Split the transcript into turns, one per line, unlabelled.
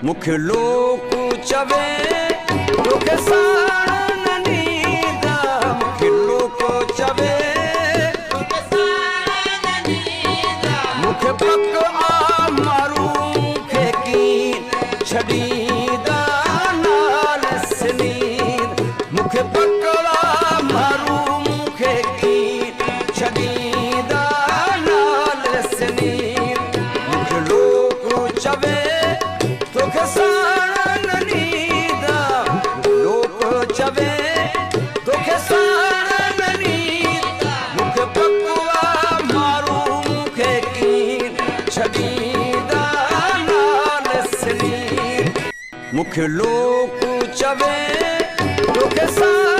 मुखे लोक चवे तोखे साण न नींदा, मुखे लोक चवे तोखे साण न नींदा, मुखे पक आ मारू खे कीन छड़ीदा नाल सनीद, मुखे पक आ मारू खे कीन छड़ीदा नाल सनीद, मुखे लोक चवे तोखे साण न नींदा, लोक चवे तोखे साण न नींदा, मुखे पकवा मारू मुखे कीन छड़ीदा नाल सनीद, मुखे लोक चवे तोखे साण